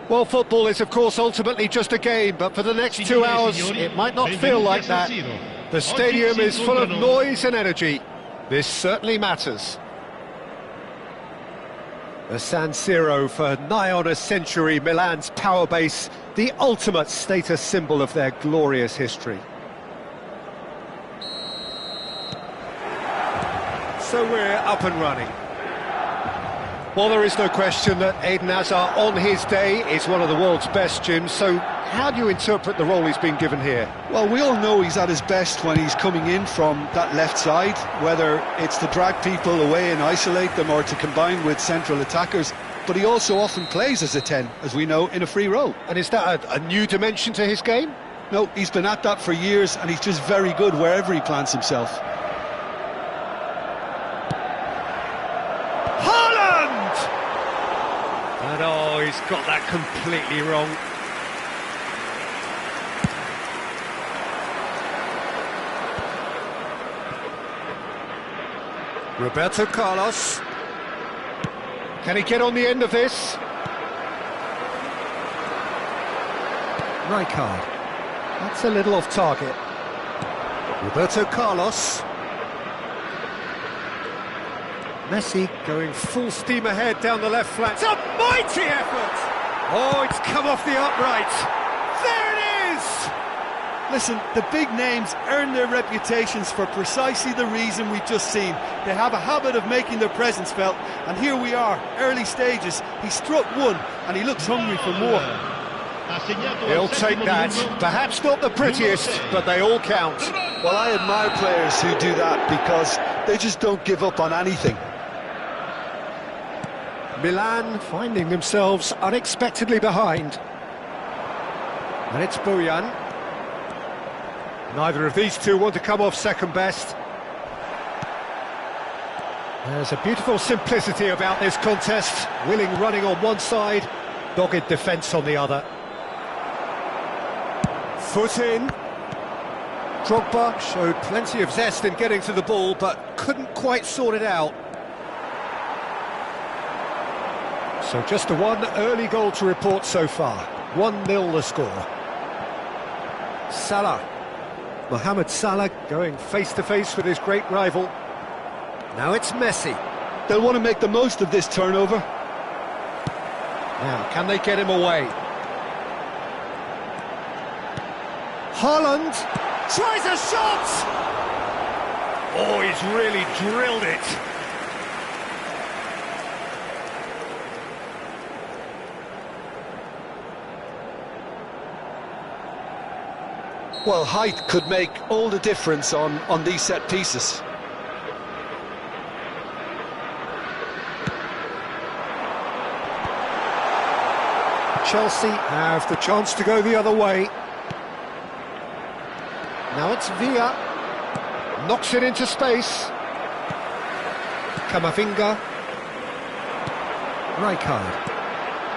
Well, football is, of course, ultimately just a game, but for the next 2 hours, it might not feel like that. The stadium is full of noise and energy. This certainly matters. The San Siro, for nigh on a century, Milan's power base, the ultimate status symbol of their glorious history. So we're up and running. Well, there is no question that Eden Hazard, on his day, is one of the world's best, Jim. So how do you interpret the role he's been given here? Well, we all know he's at his best when he's coming in from that left side, whether it's to drag people away and isolate them or to combine with central attackers. But he also often plays as a 10, as we know, in a free role. And is that a new dimension to his game? No, he's been at that for years, and he's just very good wherever he plants himself. And oh, he's got that completely wrong. Roberto Carlos. Can he get on the end of this? Rijkaard. That's a little off target. Roberto Carlos. Messi going full steam ahead down the left flank. It's a mighty effort! Oh, it's come off the upright. There it is! Listen, the big names earn their reputations for precisely the reason we've just seen. They have a habit of making their presence felt, and here we are, early stages. He struck one, and he looks hungry for more. He'll take that. Perhaps not the prettiest, but they all count. Well, I admire players who do that because they just don't give up on anything. Milan finding themselves unexpectedly behind. And it's Bojan. Neither of these two want to come off second best. There's a beautiful simplicity about this contest. Willing running on one side, dogged defence on the other. Foot in. Drogba showed plenty of zest in getting to the ball, but couldn't quite sort it out. So just the one early goal to report so far. 1-0 the score. Salah. Mohamed Salah going face-to-face with his great rival. Now it's Messi. They'll want to make the most of this turnover. Now, can they get him away? Haaland tries a shot! Oh, he's really drilled it. Well, height could make all the difference on these set pieces. Chelsea have the chance to go the other way. Now it's Villa. Knocks it into space. Camavinga. Rijkaard.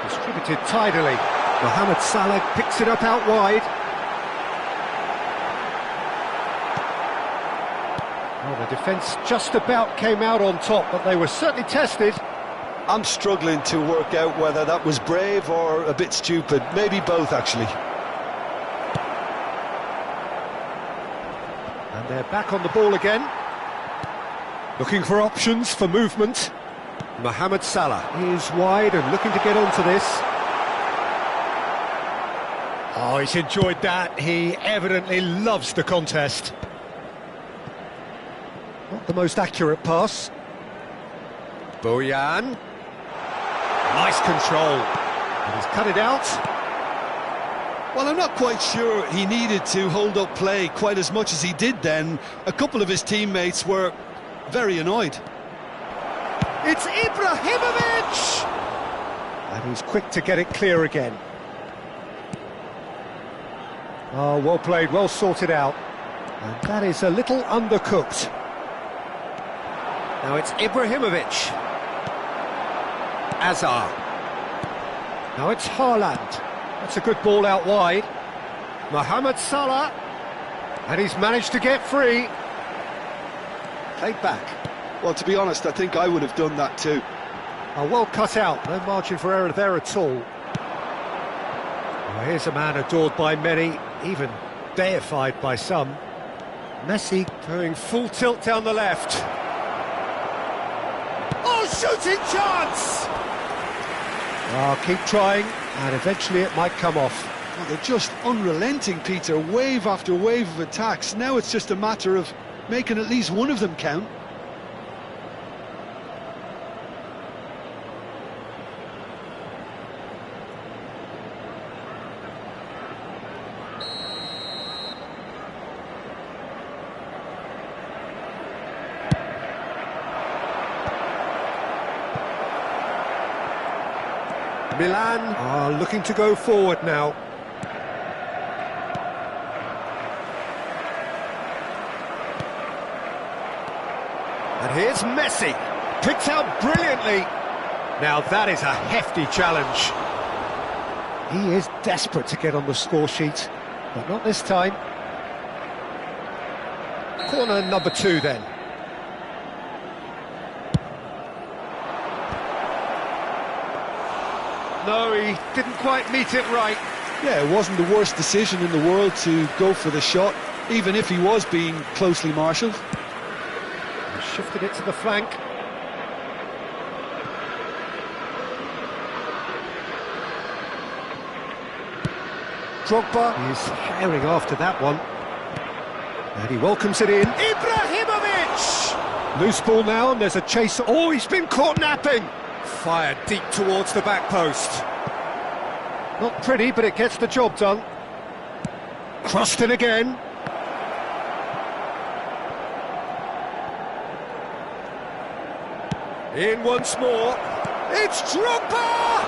Distributed tidily. Mohamed Salah picks it up out wide. Well, the defence just about came out on top, but they were certainly tested. I'm struggling to work out whether that was brave or a bit stupid. Maybe both, actually. And they're back on the ball again. Looking for options for movement. Mohamed Salah is wide and looking to get onto this. Oh, he's enjoyed that. He evidently loves the contest. Not the most accurate pass. Bojan. Nice control. And he's cut it out. Well, I'm not quite sure he needed to hold up play quite as much as he did then. A couple of his teammates were very annoyed. It's Ibrahimovic! And he's quick to get it clear again. Oh, well played, well sorted out. And that is a little undercooked. Now it's Ibrahimovic. Hazard. Now it's Haaland. That's a good ball out wide. Mohamed Salah. And he's managed to get free. Played back. Well, to be honest, I think I would have done that too. Oh, well cut out. No margin for error there at all. Well, here's a man adored by many, even deified by some. Messi going full tilt down the left. Oh, shooting chance! Oh, keep trying, and eventually it might come off. Well, they're just unrelenting, Peter. Wave after wave of attacks. Now it's just a matter of making at least one of them count. Milan are looking to go forward now. And here's Messi, picked out brilliantly. Now that is a hefty challenge. He is desperate to get on the score sheet, but not this time. Corner number 2 then. No, he didn't quite meet it right. Yeah, it wasn't the worst decision in the world to go for the shot, even if he was being closely marshalled. He shifted it to the flank. Drogba is herring after that one. And he welcomes it in. Ibrahimovic! Loose ball now, and there's a chase. Oh, he's been caught napping! Fired deep towards the back post. Not pretty, but it gets the job done. Crossed in again. In once more. It's Drogba!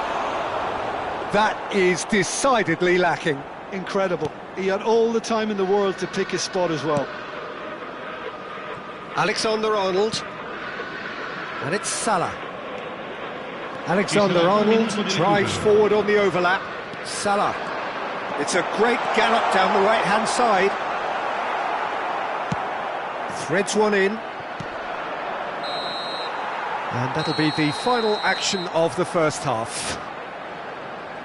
That is decidedly lacking. Incredible. He had all the time in the world to pick his spot as well. Alexander-Arnold. And it's Salah. Alexander-Arnold drives forward on the overlap. Salah. It's a great gallop down the right-hand side. Threads one in. And that'll be the final action of the first half.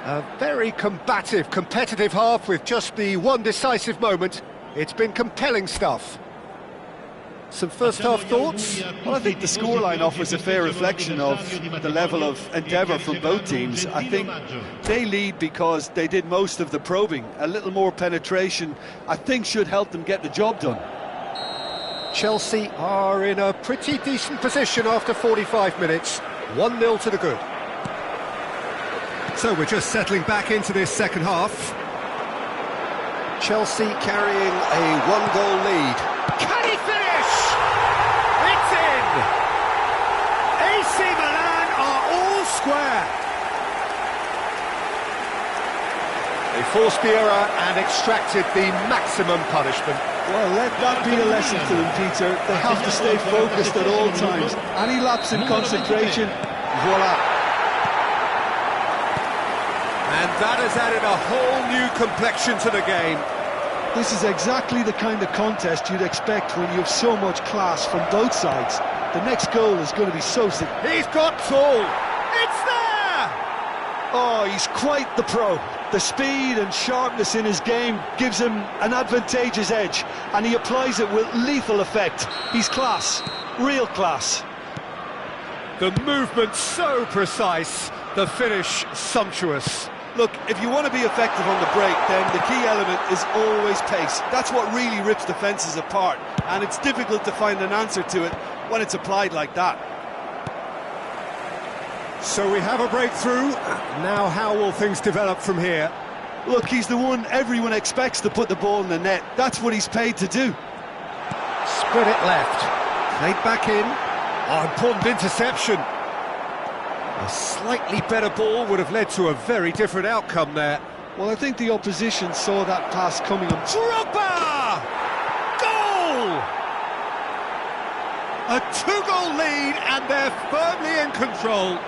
A very combative, competitive half with just the one decisive moment. It's been compelling stuff. Some first-half thoughts? Well, I think the scoreline offers a fair reflection of the level of endeavour from both teams. I think they lead because they did most of the probing. A little more penetration, I think, should help them get the job done. Chelsea are in a pretty decent position after 45 minutes. 1-0 to the good. So we're just settling back into this second half. Chelsea carrying a 1-goal lead. Can he finish? It's in! AC Milan are all square. They forced the error and extracted the maximum punishment. Well, let that be a lesson to them, Peter. They have to stay focused at all times. Any lapse in concentration, voila. And that has added a whole new complexion to the game. This is exactly the kind of contest you'd expect when you have so much class from both sides. The next goal is going to be so sick. He's got tall. It's there! Oh, he's quite the pro. The speed and sharpness in his game gives him an advantageous edge, and he applies it with lethal effect. He's class, real class. The movement so precise, the finish sumptuous. Look, if you want to be effective on the break, then the key element is always pace. That's what really rips defences apart, and it's difficult to find an answer to it when it's applied like that. So we have a breakthrough. Now how will things develop from here? Look, he's the one everyone expects to put the ball in the net. That's what he's paid to do. Spread it left. Played back in. Oh, important interception. A slightly better ball would have led to a very different outcome there. Well, I think the opposition saw that pass coming. Drogba! Goal! A 2-goal lead, and they're firmly in control.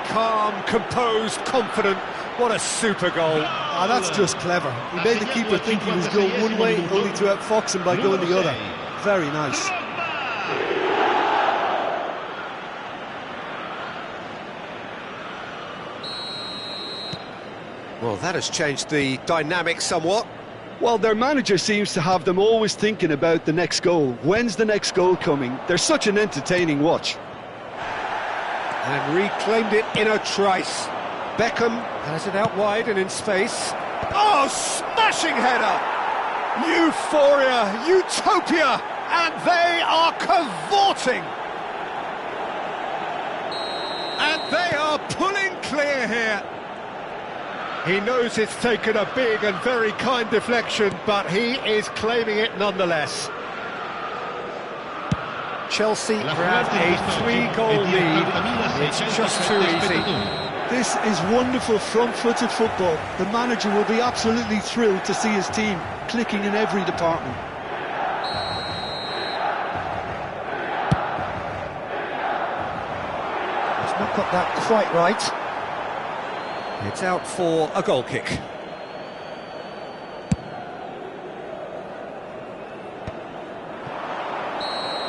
Calm, composed, confident. What a super goal. Ah, that's just clever. He made the keeper think he was going one way, only to outfox him by going the other. Very nice. Well, that has changed the dynamic somewhat. Well, their manager seems to have them always thinking about the next goal. When's the next goal coming? They're such an entertaining watch. And reclaimed it in a trice. Beckham has it out wide and in space. Oh, smashing header! Euphoria, utopia, and they are cavorting. And they are pulling clear here. He knows it's taken a big and very kind deflection, but he is claiming it nonetheless. Chelsea grab a 3-goal lead. It's just too easy. This is wonderful front-footed football. The manager will be absolutely thrilled to see his team clicking in every department. He's not got that quite right. It's out for a goal kick.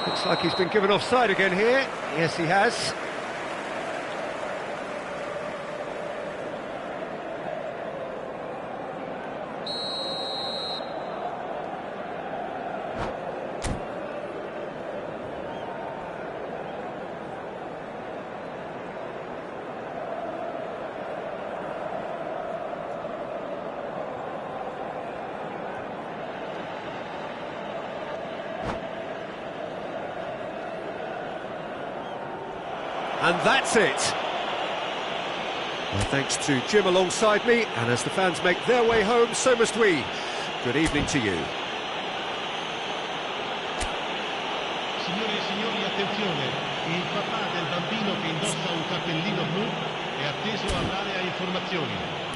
Looks like he's been given offside again here. Yes, he has. And that's it. Well, thanks to Jim alongside me, and as the fans make their way home, so must we. Good evening to you. Signore e signori, attenzione, il papà del bambino che indossa un cappellino blu è atteso all'area informazioni.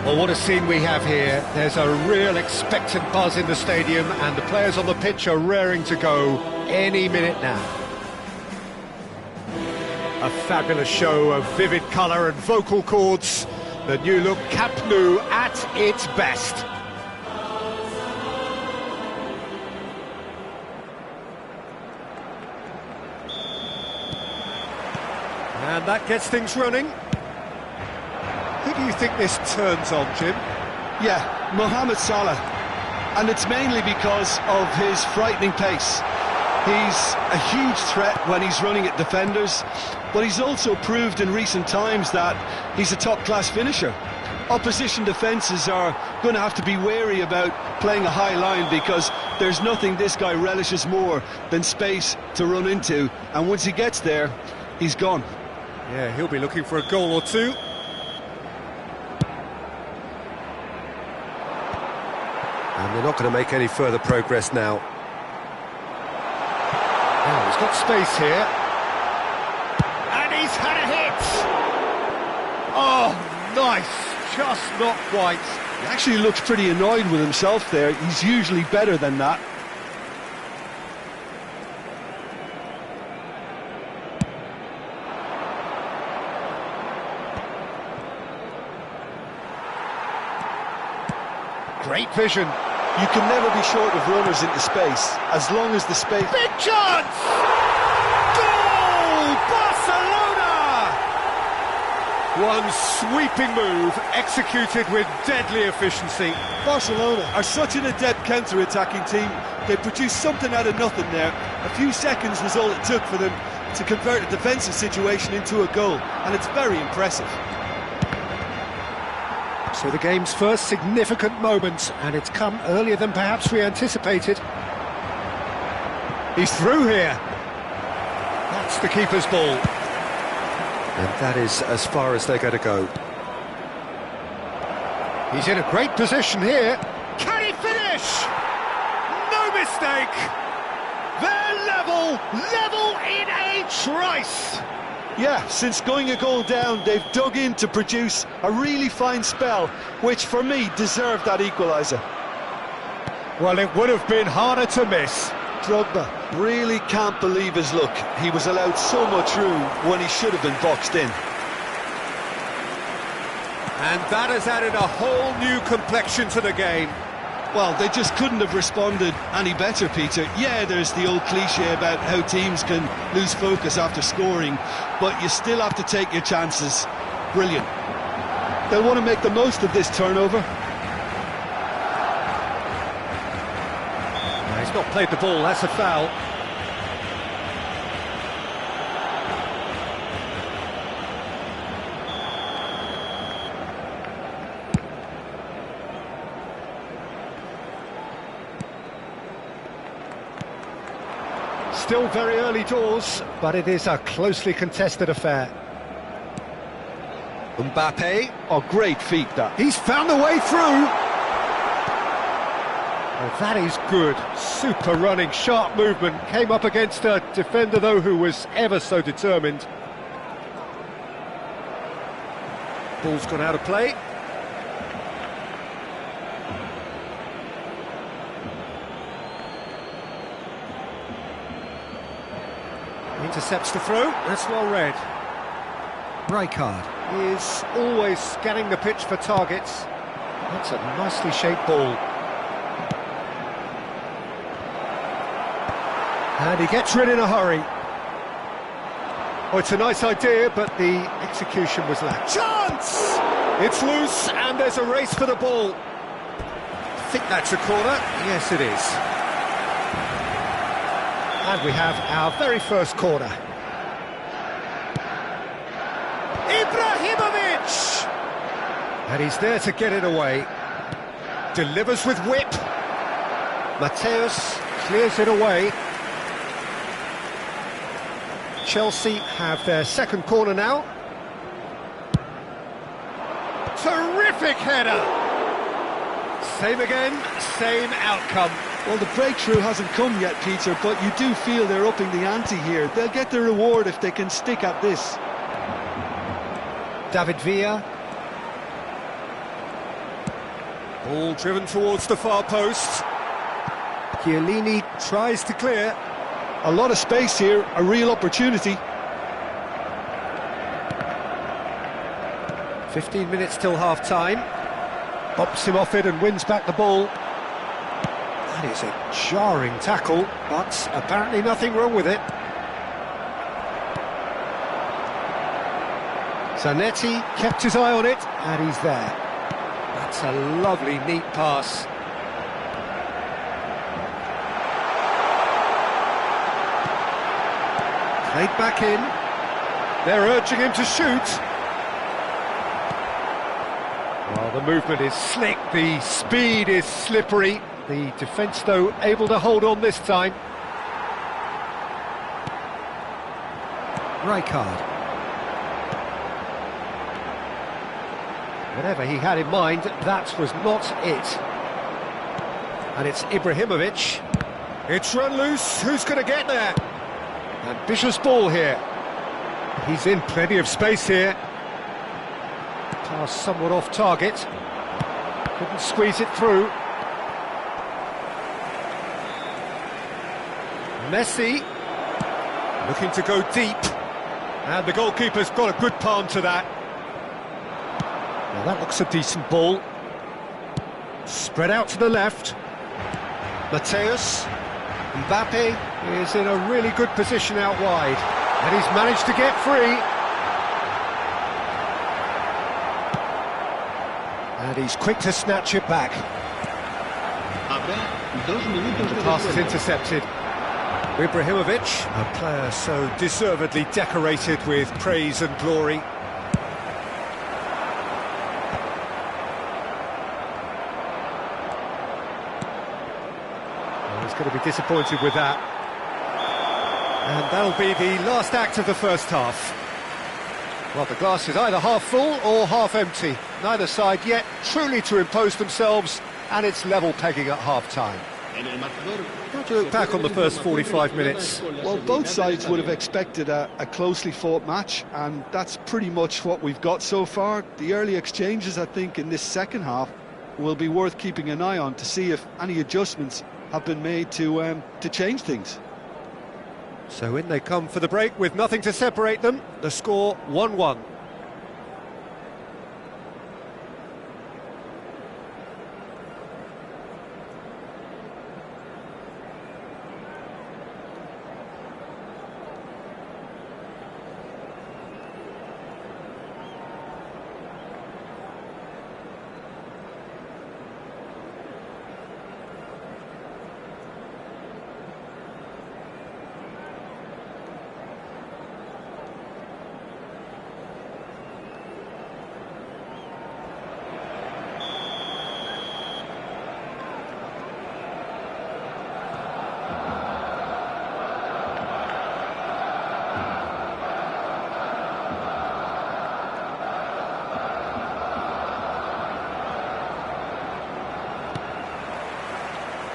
Well, what a scene we have here. There's a real expectant buzz in the stadium, and the players on the pitch are raring to go any minute now. A fabulous show of vivid colour and vocal cords. The new look Camp Nou at its best. And that gets things running. Who do you think this turns on, Jim? Yeah, Mohamed Salah. And it's mainly because of his frightening pace. He's a huge threat when he's running at defenders, but he's also proved in recent times that he's a top-class finisher. Opposition defences are going to have to be wary about playing a high line, because there's nothing this guy relishes more than space to run into, and once he gets there, he's gone. Yeah, he'll be looking for a goal or two. And they're not going to make any further progress now. Oh, he's got space here. And he's had a hit! Oh, nice! Just not quite. He actually looks pretty annoyed with himself there. He's usually better than that. Great vision. You can never be short of runners into space, as long as the space... Big chance! Goal! Barcelona! One sweeping move, executed with deadly efficiency. Barcelona are such an adept counter-attacking team. They produced something out of nothing there. A few seconds was all it took for them to convert a defensive situation into a goal, and it's very impressive. So the game's first significant moment, and it's come earlier than perhaps we anticipated. He's through here. That's the keeper's ball. And that is as far as they're going to go. He's in a great position here. Can he finish? No mistake. They're level in a trice. Yeah, since going a goal down, they've dug in to produce a really fine spell, which for me deserved that equaliser. Well, it would have been harder to miss. Drogba really can't believe his luck. He was allowed so much room when he should have been boxed in. And that has added a whole new complexion to the game. Well, they just couldn't have responded any better, Peter. Yeah, there's the old cliche about how teams can lose focus after scoring, but you still have to take your chances. Brilliant. They'll want to make the most of this turnover. No, he's not played the ball, that's a foul. Still very early doors, but it is a closely contested affair. Mbappe. Oh, great feat, that. He's found a way through. Oh, that is good. Super running, sharp movement. Came up against a defender, though, who was ever so determined. Ball's gone out of play. Intercepts the throw, that's well read. Rijkaard is always scanning the pitch for targets. That's a nicely shaped ball. And he gets rid in a hurry. Oh, it's a nice idea, but the execution was lacking. Chance! It's loose, and there's a race for the ball. I think that's a corner. Yes, it is. And we have our very first corner. Ibrahimovic! And he's there to get it away. Delivers with whip. Mateus clears it away. Chelsea have their second corner now. Terrific header! Same again, same outcome. Well, the breakthrough hasn't come yet, Peter, but you do feel they're upping the ante here. They'll get their reward if they can stick at this. David Villa. Ball driven towards the far post. Chiellini tries to clear. A lot of space here, a real opportunity. 15 minutes till half-time. Bops him off it and wins back the ball. That is a jarring tackle, but apparently nothing wrong with it. Zanetti kept his eye on it, and he's there. That's a lovely, neat pass. Played back in. They're urging him to shoot. Well, the movement is slick, the speed is slippery. The defence, though, able to hold on this time. Rijkaard. Whatever he had in mind, that was not it. And it's Ibrahimovic. It's run loose, who's going to get there? Ambitious ball here. He's in plenty of space here. Pass somewhat off target. Couldn't squeeze it through. Messi. Looking to go deep. And the goalkeeper's got a good palm to that. Well, that looks a decent ball. Spread out to the left. Mateus. Mbappe is in a really good position out wide. And he's managed to get free. And he's quick to snatch it back. The pass is intercepted. Ibrahimovic, a player so deservedly decorated with praise and glory. Well, he's going to be disappointed with that. And that'll be the last act of the first half. Well, the glass is either half full or half empty. Neither side yet truly to impose themselves, and it's level pegging at half-time. How do you look back on the first 45 minutes? Well, both sides would have expected a closely fought match, and that's pretty much what we've got so far. The early exchanges, I think, in this second half will be worth keeping an eye on to see if any adjustments have been made to change things. So in they come for the break with nothing to separate them. The score 1-1.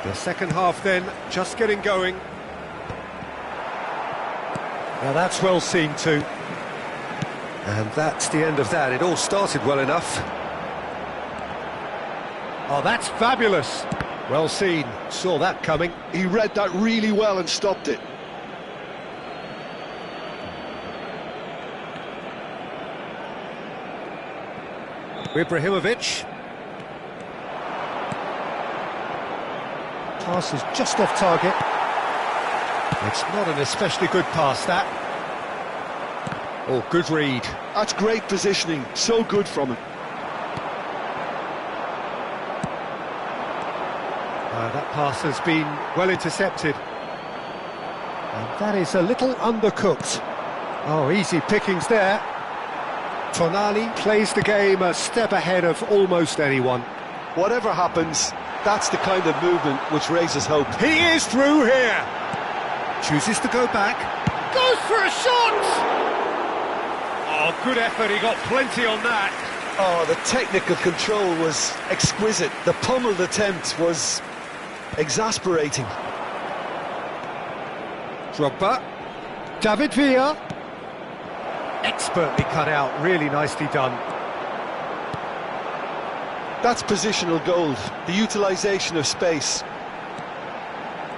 The second half then, just getting going. Now that's well seen too. And that's the end of that. It all started well enough. Oh, that's fabulous. Well seen. Saw that coming. He read that really well and stopped it. Ibrahimovic. Pass is just off target. It's not an especially good pass, that. Oh, good read. That's great positioning, so good from him. That pass has been well intercepted. And that is a little undercooked. Oh, easy pickings there. Tonali plays the game a step ahead of almost anyone. Whatever happens, that's the kind of movement which raises hope. He is through here. Chooses to go back. Goes for a shot! Oh, good effort, he got plenty on that. Oh, the technical control was exquisite. The pummeled attempt was exasperating. Drogba. David Villa. Expertly cut out, really nicely done. That's positional gold, the utilisation of space.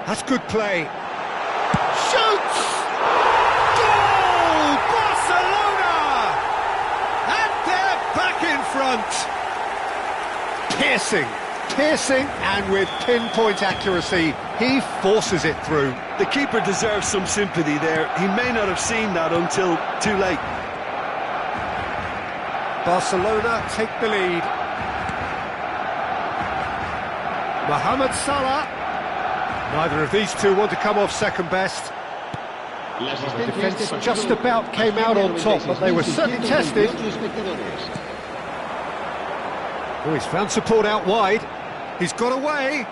That's good play. Shoots! Goal! Barcelona! And they're back in front. Piercing, and with pinpoint accuracy, he forces it through. The keeper deserves some sympathy there. He may not have seen that until too late. Barcelona take the lead. Mohamed Salah. Neither of these two want to come off second best. The defence just about came out on top, but they were certainly tested. Oh, he's found support out wide. He's got away.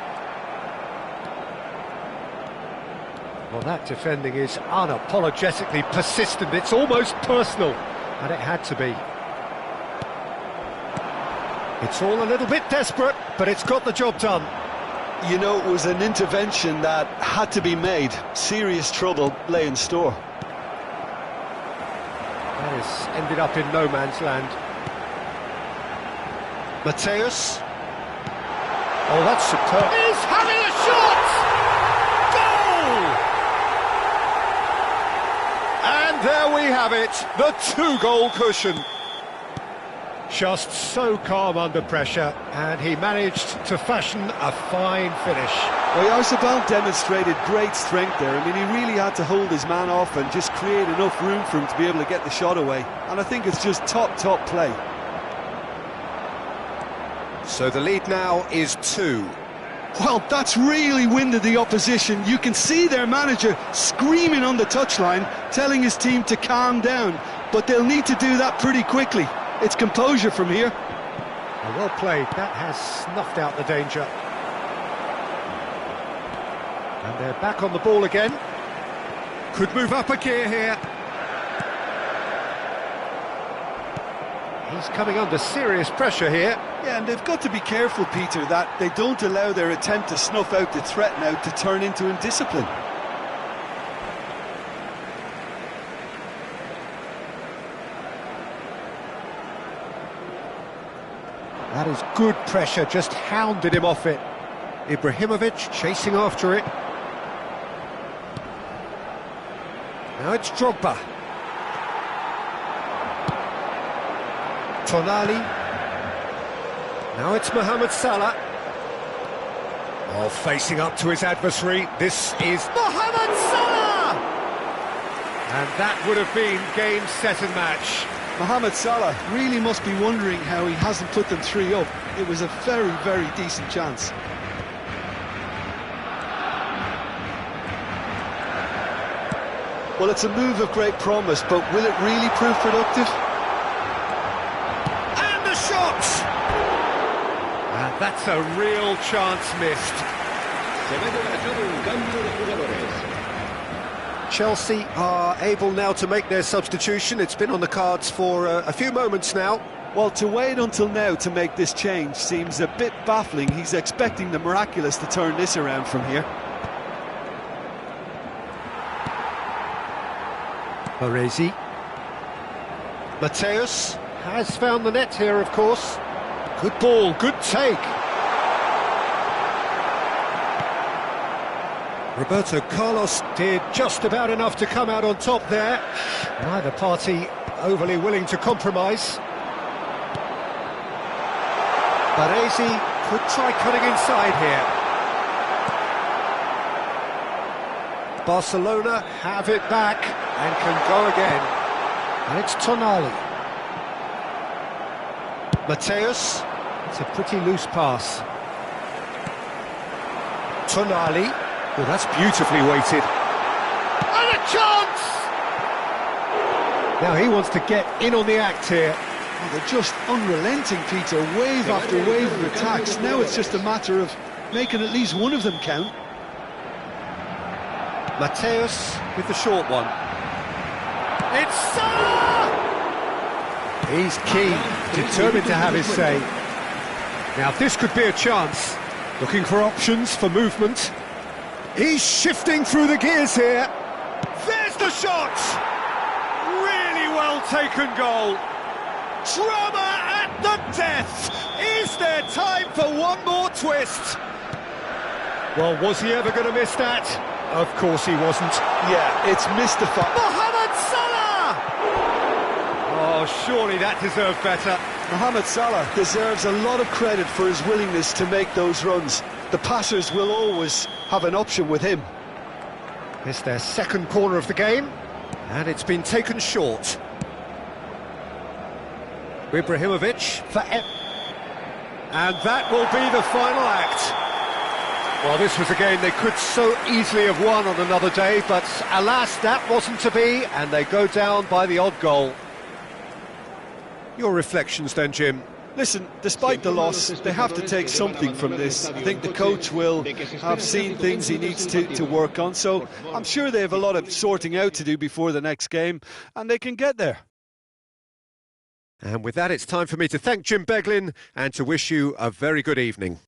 Well, that defending is unapologetically persistent. It's almost personal, and it had to be. It's all a little bit desperate, but it's got the job done. You know, it was an intervention that had to be made. Serious trouble lay in store. That has ended up in no man's land. Mateus. Oh, that's superb. He's having a shot! Goal! And there we have it, the two-goal cushion. Just so calm under pressure, and he managed to fashion a fine finish. Well, Oyarzabal demonstrated great strength there. I mean, he really had to hold his man off and just create enough room for him to be able to get the shot away. And I think it's just top play. So the lead now is 2. Well, that's really winded the opposition. You can see their manager screaming on the touchline, telling his team to calm down. But they'll need to do that pretty quickly. It's composure from here. Well played. That has snuffed out the danger. And they're back on the ball again. Could move up a gear here. He's coming under serious pressure here. Yeah, and they've got to be careful, Peter, that they don't allow their attempt to snuff out the threat now to turn into indiscipline. That is good pressure, just hounded him off it. Ibrahimovic chasing after it. Now it's Drogba. Tonali. Now it's Mohamed Salah. Oh, facing up to his adversary, this is Mohamed Salah! And that would have been game, set and match. Mohamed Salah really must be wondering how he hasn't put them 3 up. It was a very, very decent chance. Well, it's a move of great promise, but will it really prove productive? And the shot! And that's a real chance missed. Chelsea are able now to make their substitution. It's been on the cards for a few moments now. Well, to wait until now to make this change seems a bit baffling. He's expecting the miraculous to turn this around from here. Baresi. Mateus has found the net here, of course. Good ball, good take. Roberto Carlos did just about enough to come out on top there. Neither party overly willing to compromise. Baresi could try cutting inside here. Barcelona have it back and can go again. And it's Tonali. Mateus. It's a pretty loose pass. Tonali. Oh, that's beautifully weighted. And a chance! Now he wants to get in on the act here. Oh, they're just unrelenting, Peter. Wave after wave of attacks. Now it's just a matter of making at least one of them count. Mateus with the short one. It's Salah! He's keen, determined to have his say. Now this could be a chance. Looking for options for movement. He's shifting through the gears here. There's the shot! Really well taken goal. Drama at the death. Is Is there time for one more twist? Well, was he ever going to miss that? Of course he wasn't. Yeah, it's mystified. Mohamed Salah! Oh, surely that deserved better. Mohamed Salah deserves a lot of credit for his willingness to make those runs. The passers will always have an option with him. It's their second corner of the game, and it's been taken short. Ibrahimovic for and that will be the final act. Well, this was a game they could so easily have won on another day, but alas, that wasn't to be, and they go down by the odd goal. Your reflections then, Jim? Listen, despite the loss, they have to take something from this. I think the coach will have seen things he needs to work on, so I'm sure they have a lot of sorting out to do before the next game, and they can get there. And with that, it's time for me to thank Jim Beglin and to wish you a very good evening.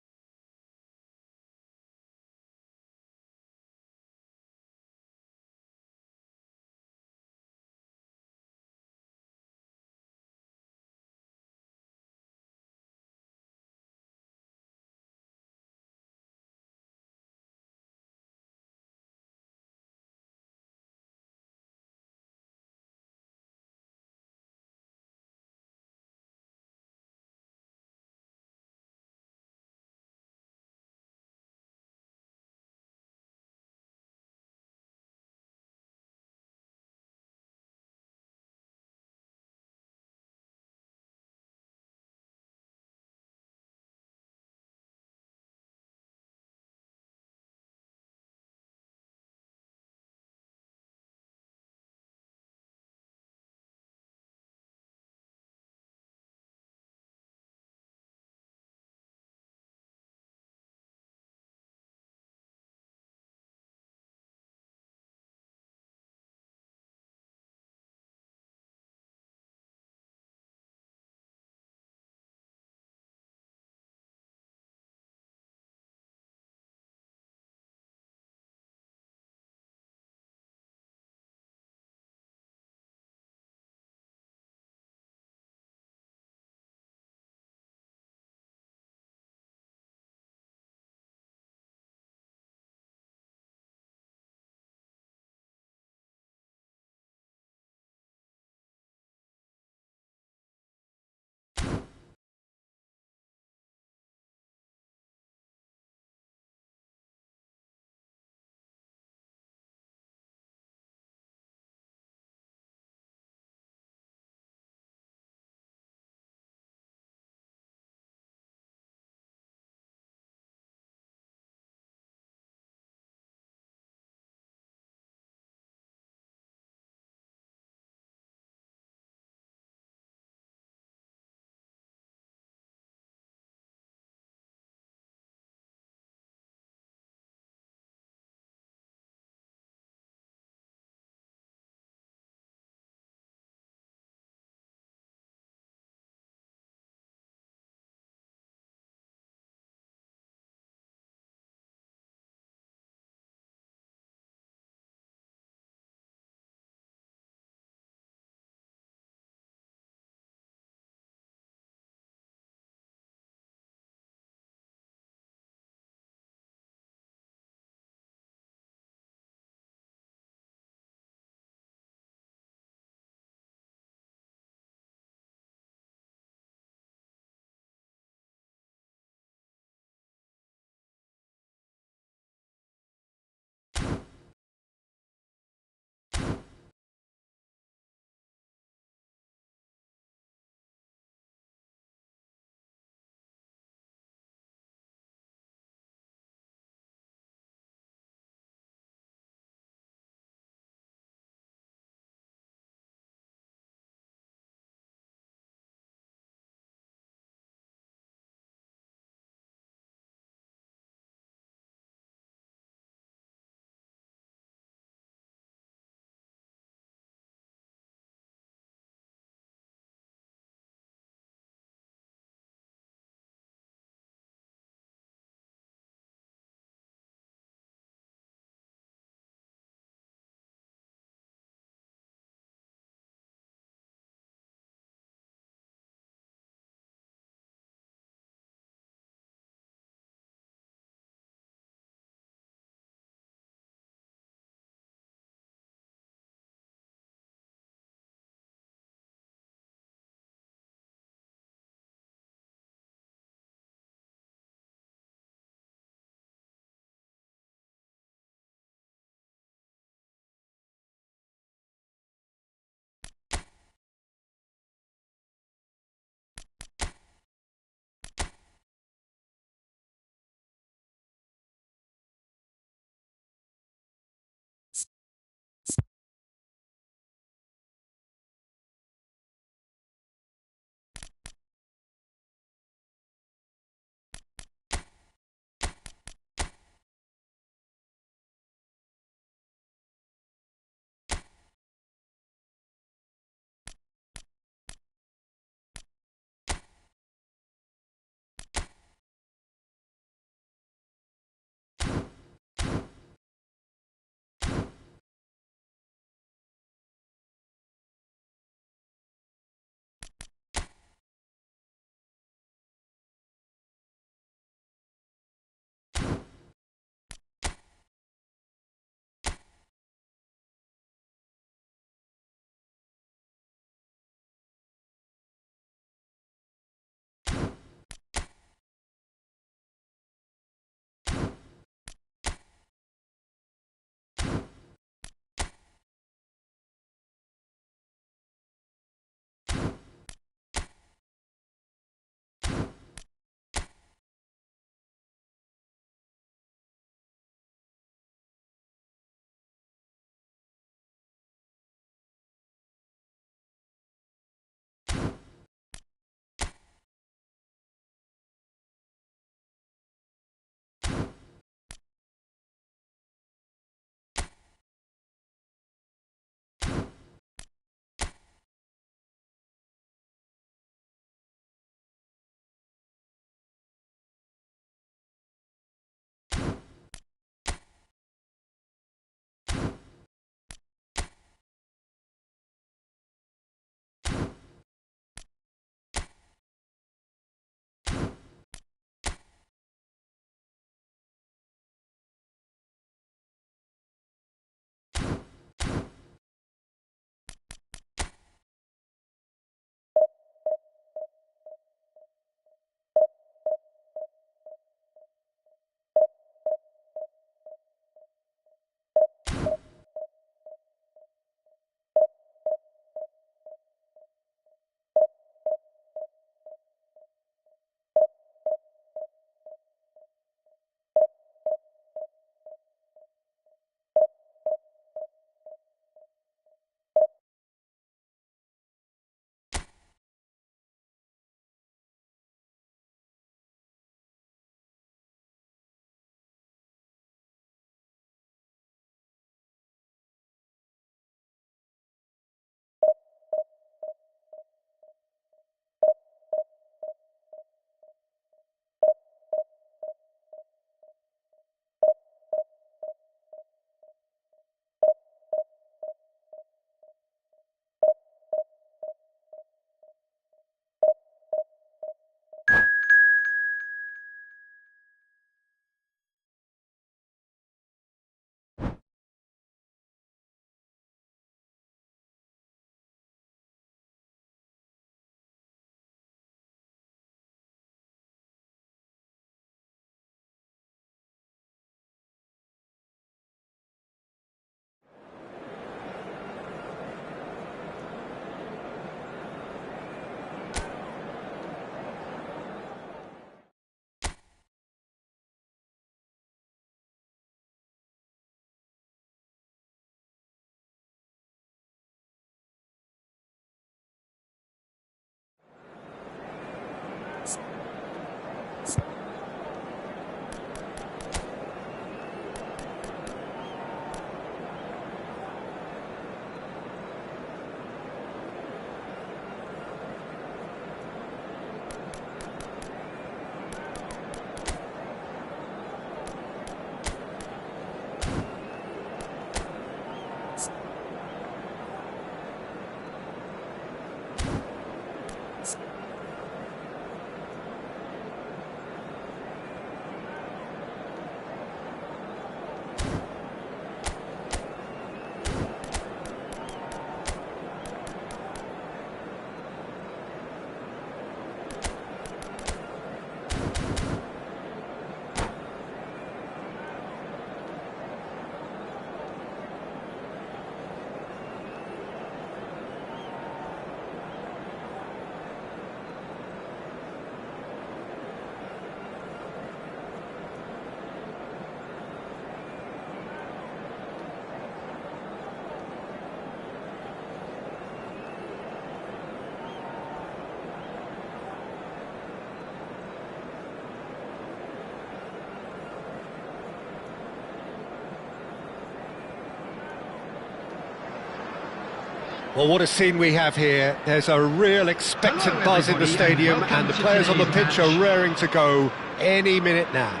Well, what a scene we have here. There's a real expectant buzz in the stadium, and the players on the pitch are raring to go any minute now.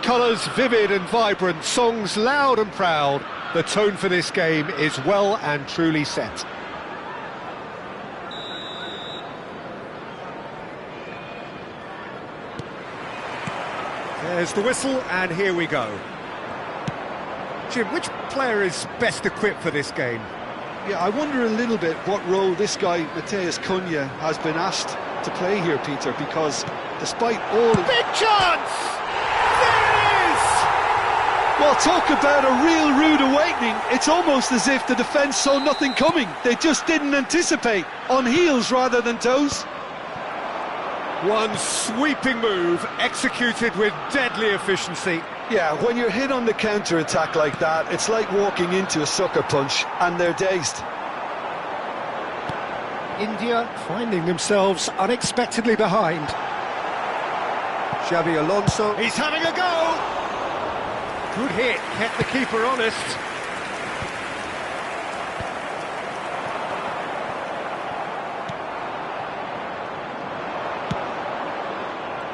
Colours vivid and vibrant, songs loud and proud. The tone for this game is well and truly set. There's the whistle, and here we go. Jim, which player is best equipped for this game? Yeah, I wonder a little bit what role this guy, Matheus Cunha, has been asked to play here, Peter, because despite all... Big chance! There it is! Well, talk about a real rude awakening. It's almost as if the defence saw nothing coming. They just didn't anticipate, on heels rather than toes. One sweeping move, executed with deadly efficiency. Yeah, when you're hit on the counter-attack like that, it's like walking into a sucker punch, and they're dazed. India finding themselves unexpectedly behind. Xabi Alonso, he's having a go! Good hit, kept the keeper honest.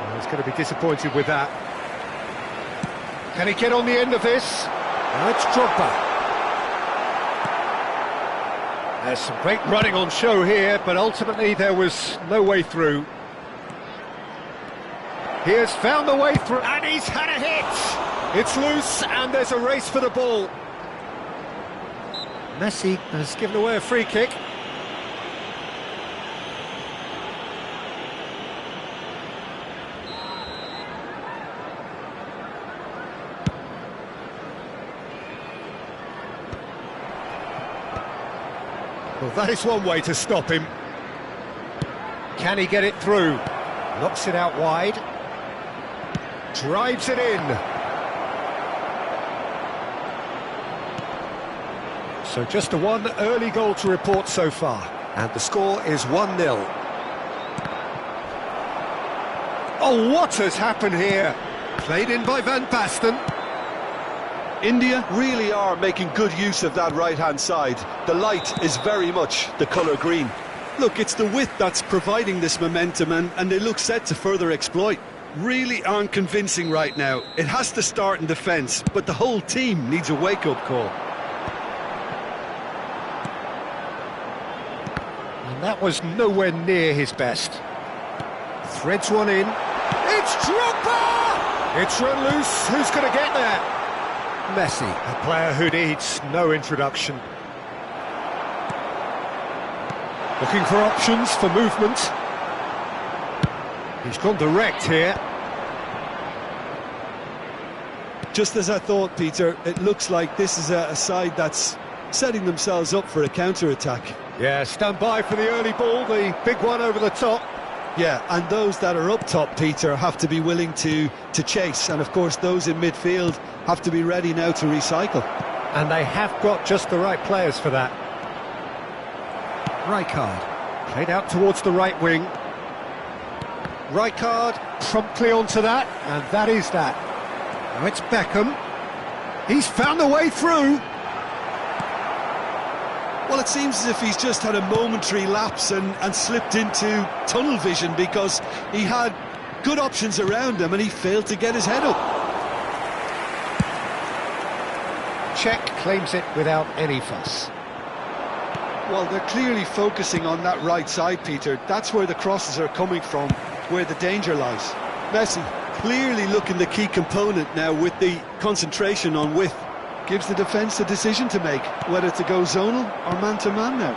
Well, he's going to be disappointed with that. Can he get on the end of this? It's Drogba. There's some great running on show here, but ultimately there was no way through. He has found the way through, and he's had a hit! It's loose, and there's a race for the ball. Messi has given away a free kick. Well, that is one way to stop him. Can he get it through? Knocks it out wide. Drives it in. So just a one early goal to report so far. And the score is 1-0. Oh, what has happened here? Played in by Van Basten. India really are making good use of that right-hand side. The light is very much the colour green. Look, it's the width that's providing this momentum, and they look set to further exploit. Really aren't convincing right now. It has to start in defence, but the whole team needs a wake-up call. And that was nowhere near his best. Threads one in. It's Drogba! It's run loose. Who's going to get there? Messi, a player who needs no introduction. Looking for options for movement. He's gone direct here. Just as I thought, Peter, it looks like this is a side that's setting themselves up for a counter-attack. Yeah, stand by for the early ball, the big one over the top. Yeah, and those that are up top, Peter, have to be willing to chase. And of course, those in midfield have to be ready now to recycle. And they have got just the right players for that. Rijkaard, played out towards the right wing. Rijkaard promptly onto that, and that is that. Now it's Beckham. He's found a way through. Well, it seems as if he's just had a momentary lapse and slipped into tunnel vision, because he had good options around him and he failed to get his head up. Czech claims it without any fuss. Well, they're clearly focusing on that right side, Peter. That's where the crosses are coming from, where the danger lies. Messi clearly looking the key component now with the concentration on width. Gives the defence a decision to make, whether to go zonal or man-to-man now.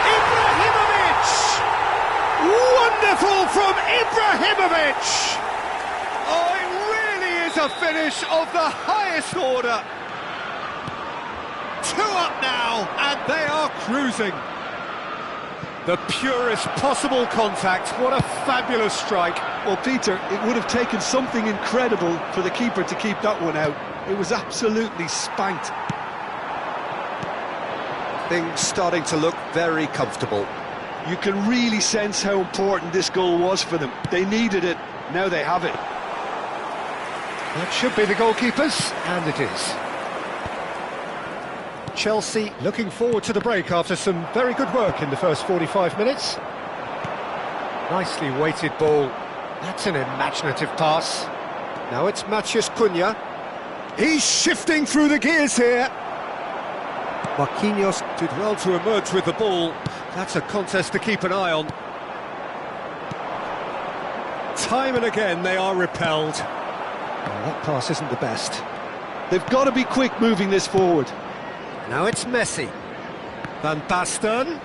Ibrahimovic! Wonderful from Ibrahimovic! Oh, it really is a finish of the highest order. 2 up now, and they are cruising. The purest possible contact. What a fabulous strike. Well, Peter, it would have taken something incredible for the keeper to keep that one out. It was absolutely spanked. Things starting to look very comfortable. You can really sense how important this goal was for them. They needed it, now they have it. That should be the goalkeepers, and it is. Chelsea looking forward to the break after some very good work in the first 45 minutes. Nicely weighted ball. That's an imaginative pass. Now it's Matheus Cunha. He's shifting through the gears here. Marquinhos did well to emerge with the ball. That's a contest to keep an eye on. Time and again they are repelled. Oh, that pass isn't the best. They've got to be quick moving this forward. Now it's Messi. Van Basten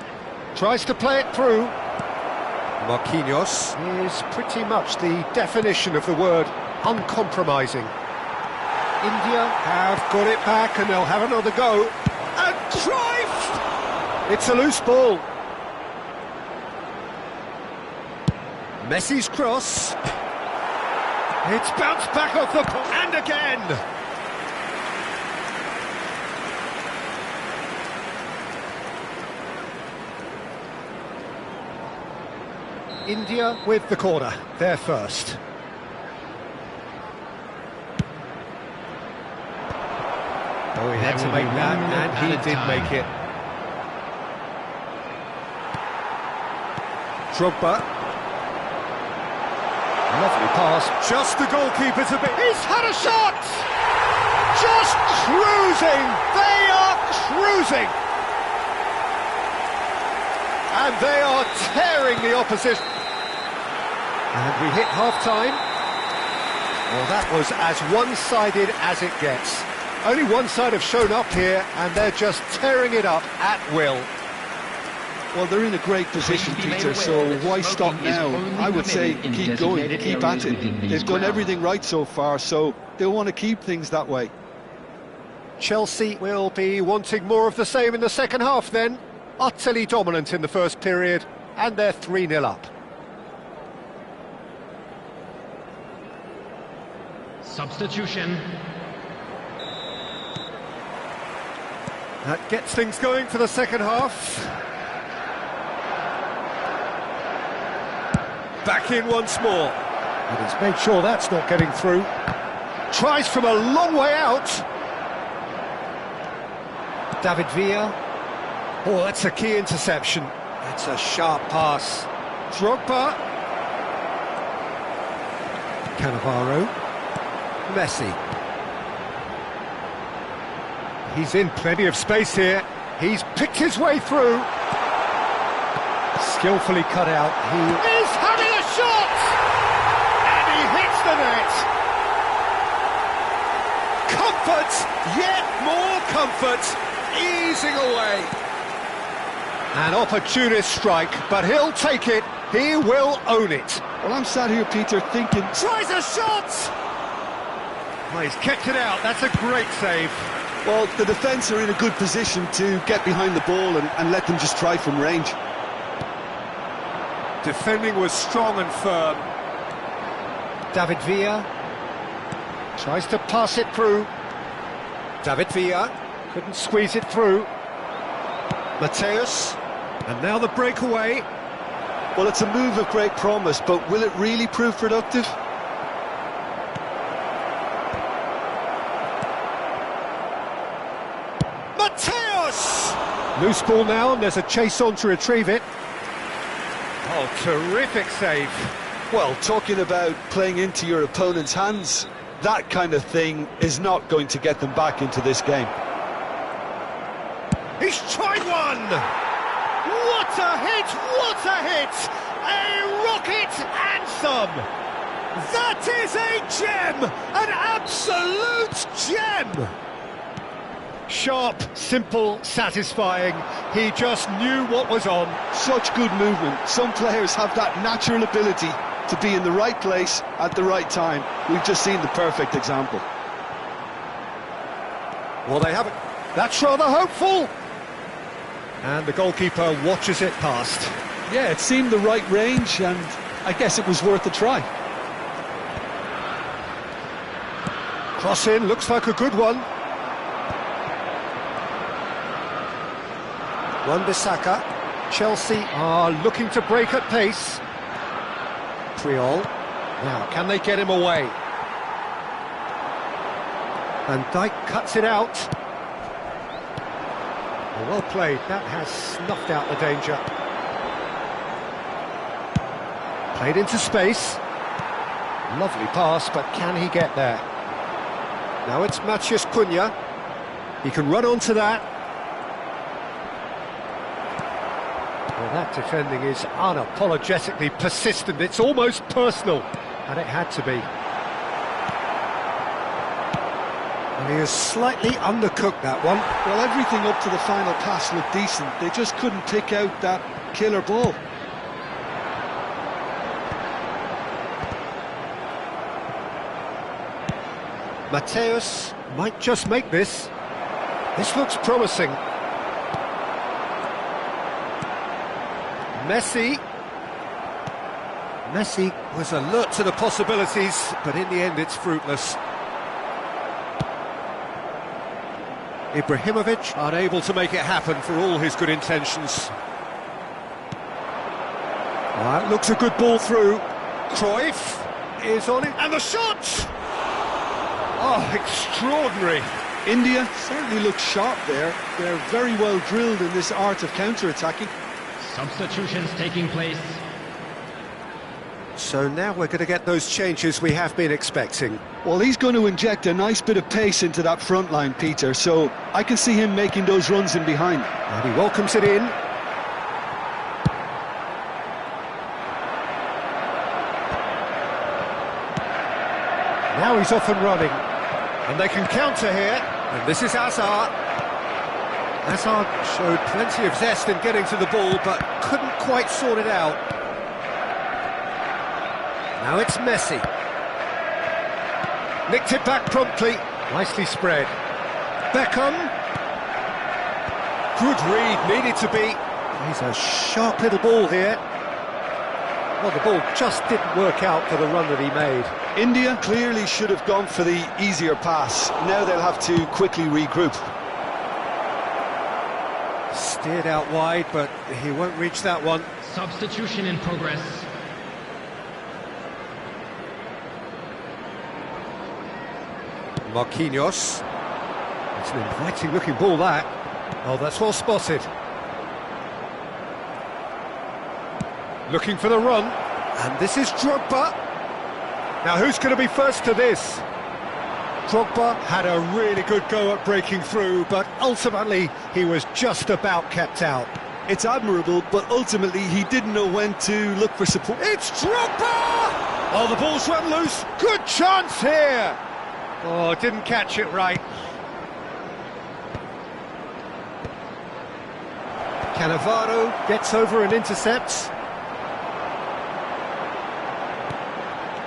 tries to play it through. Marquinhos is pretty much the definition of the word uncompromising. India have got it back and they'll have another go. And Cruyff! It's a loose ball. Messi's cross. It's bounced back off the ball, and again! India with the corner, they're first. Oh, he had to make that, and he did make it. Drogba. Lovely pass, just the goalkeeper to be... He's had a shot! Just cruising! They are cruising! And they are tearing the opposition. And we hit half-time. Well, that was as one-sided as it gets. Only one side have shown up here, and they're just tearing it up at will. Well, they're in a great position, Peter, so why stop now? I would say keep going, keep at it. They've done everything right so far, so they'll want to keep things that way. Chelsea will be wanting more of the same in the second half then. Utterly dominant in the first period, and they're 3-0 up. Substitution. That gets things going for the second half. Back in once more. And he's made sure that's not getting through. Tries from a long way out. David Villa. Oh, that's a key interception. That's a sharp pass. Drogba. Cannavaro. Messi. He's in plenty of space here. He's picked his way through. Skillfully cut out. He is having a shot! And he hits the net. Comfort, yet more comfort, easing away. An opportunist strike, but he'll take it. He will own it. Well, I'm sat here, Peter, thinking... Tries a shot! Well, he's kept it out. That's a great save. Well, the defence are in a good position to get behind the ball and let them just try from range. Defending was strong and firm. David Villa tries to pass it through. David Villa couldn't squeeze it through. Matheus, and now the breakaway. Well, it's a move of great promise, but will it really prove productive? Matheus! Loose ball now, and there's a chase on to retrieve it. Oh, terrific save. Well, talking about playing into your opponent's hands, that kind of thing is not going to get them back into this game. He's tried one! What a hit! What a hit! A rocket anthem! That is a gem! An absolute gem! Sharp, simple, satisfying. He just knew what was on. Such good movement. Some players have that natural ability to be in the right place at the right time. We've just seen the perfect example. Well, they haven't. That's rather hopeful. And the goalkeeper watches it past. Yeah, it seemed the right range, and I guess it was worth a try. Cross in, looks like a good one. Wan-Bissaka. Chelsea are looking to break at pace. Priol. Now, can they get him away? And Dijk cuts it out. Well played, that has snuffed out the danger. Played into space. Lovely pass, but can he get there? Now it's Matheus Cunha. He can run onto that. Well, that defending is unapologetically persistent. It's almost personal, and it had to be. And he has slightly undercooked that one. Well, everything up to the final pass looked decent. They just couldn't pick out that killer ball. Mateus might just make this. This looks promising. Messi was alert to the possibilities, but in the end it's fruitless. Ibrahimovic unable to make it happen for all his good intentions. That looks a good ball through. Cruyff is on it, and the shot! Oh, extraordinary. India certainly looks sharp there. They're very well drilled in this art of counter-attacking. Substitutions taking place. So now we're going to get those changes we have been expecting. Well, he's going to inject a nice bit of pace into that front line, Peter, so I can see him making those runs in behind. And he welcomes it in. Now he's off and running. And they can counter here. And this is Hazard. Hazard showed plenty of zest in getting to the ball, but couldn't quite sort it out. Now it's Messi. Nicked it back promptly. Nicely spread. Beckham. Good read, needed to be. He's a sharp little ball here. Well, the ball just didn't work out for the run that he made. India clearly should have gone for the easier pass. Now they'll have to quickly regroup. Steered out wide, but he won't reach that one. Substitution in progress. Marquinhos. It's an inviting looking ball, that. Oh, that's well spotted. Looking for the run. And this is Drogba. Now who's going to be first to this? Drogba had a really good go at breaking through, but ultimately he was just about kept out. It's admirable, but ultimately he didn't know when to look for support. It's Drogba! Oh, the ball's run loose. Good chance here. Oh, didn't catch it right. Cannavaro gets over and intercepts.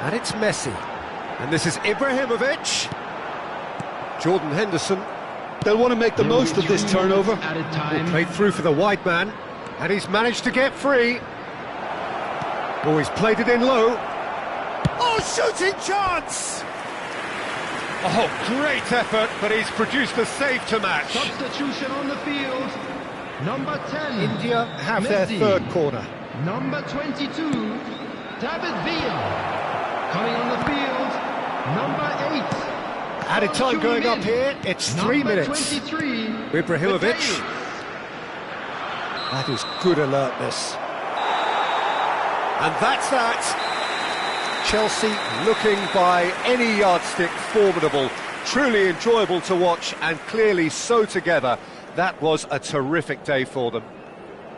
And it's Messi. And this is Ibrahimovic. Jordan Henderson. They'll want to make the most of this turnover. Played through for the wide man. And he's managed to get free. Oh, he's played it in low. Oh, shooting chance! Oh, great effort, but he's produced a save to match. Substitution on the field. Number 10. India have Messi. their third corner. Number 22. David Villa. Coming on the field. Number 8. Added time going up here. It's 3 minutes. 23. Ibrahimovic. That is good alertness. And that's that. Chelsea looking by any yardstick formidable. Truly enjoyable to watch and clearly so together. That was a terrific day for them.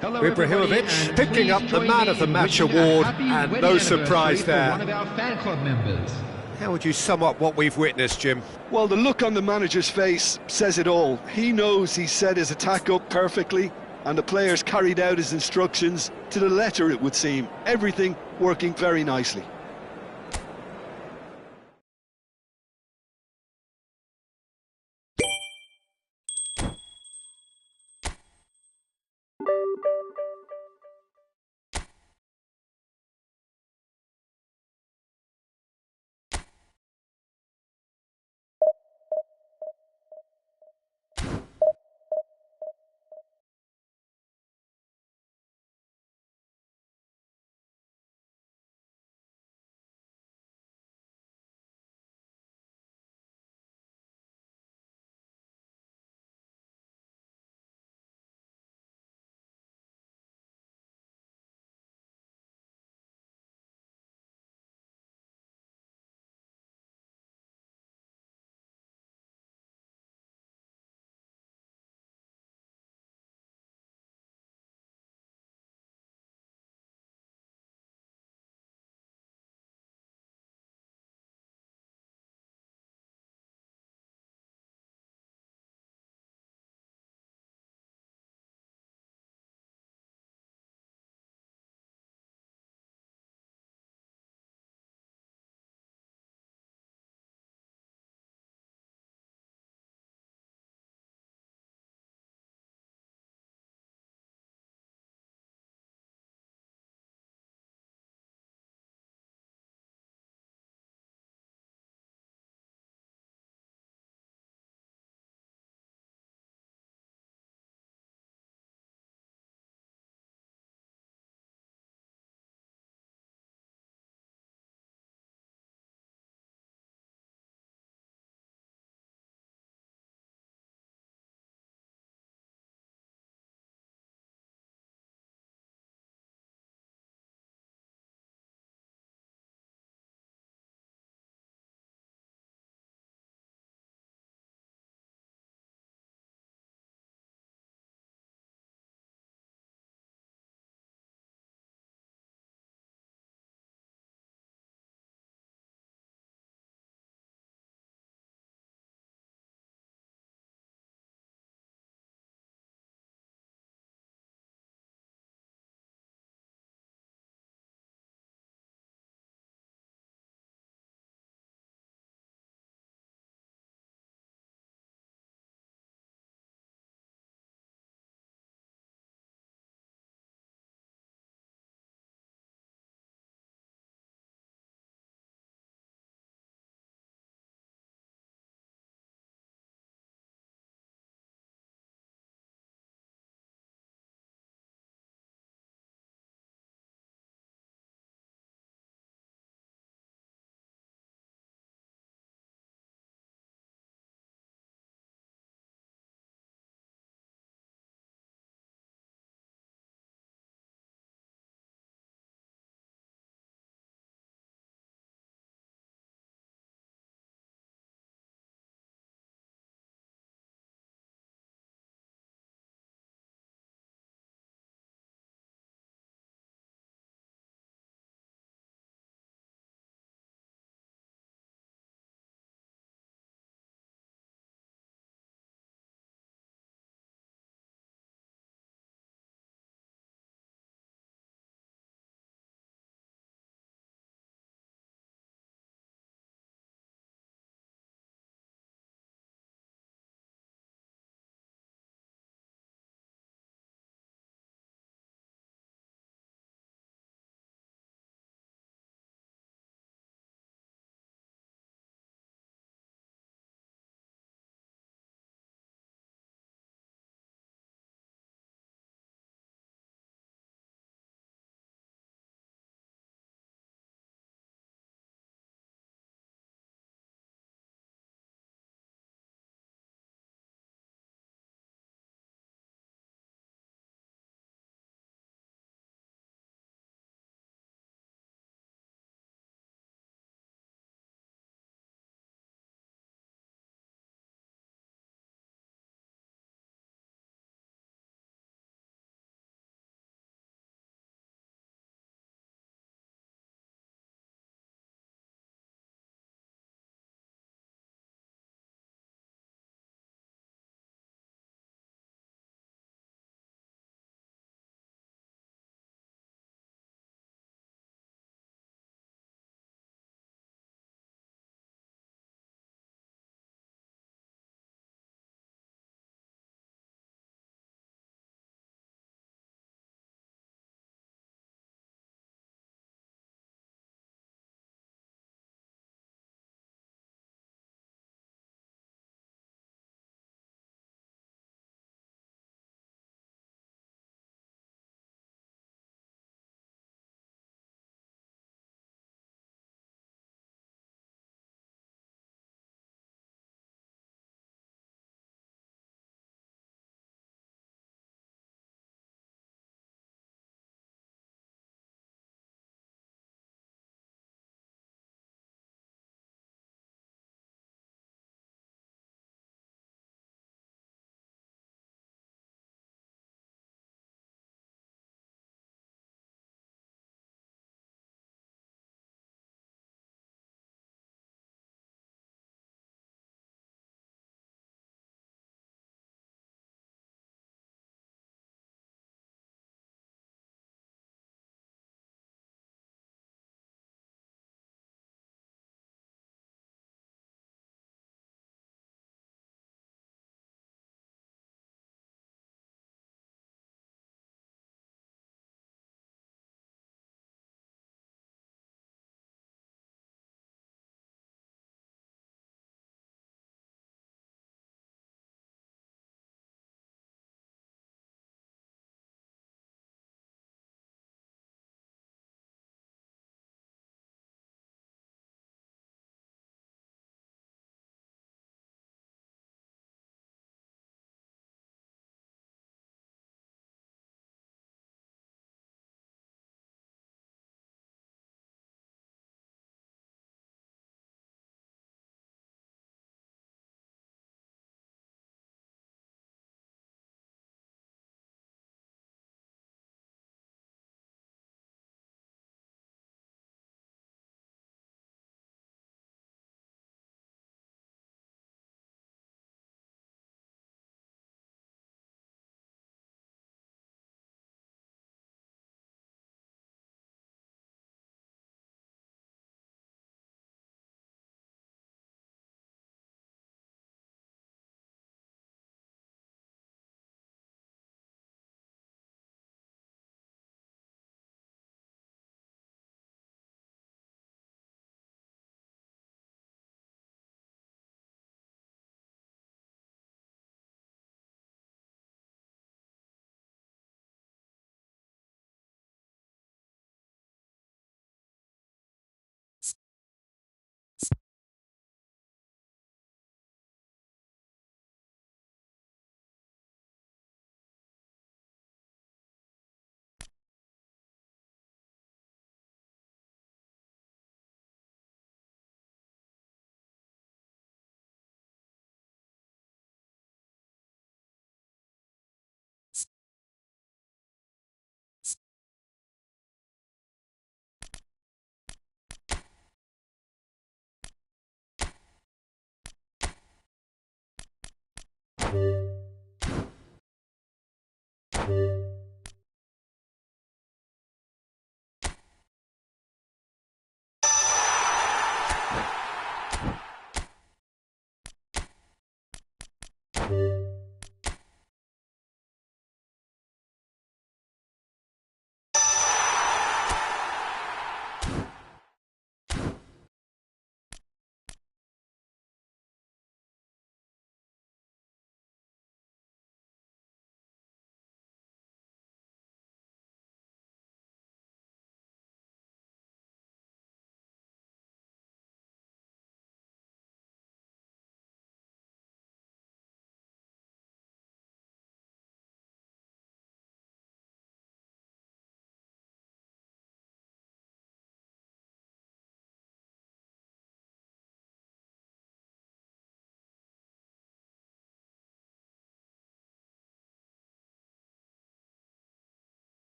Hello, Ibrahimovic picking up the Man of the Match award, and no surprise there. One of our fan club members. How would you sum up what we've witnessed, Jim? Well, the look on the manager's face says it all. He knows he set his attack up perfectly, and the players carried out his instructions to the letter, it would seem. Everything working very nicely.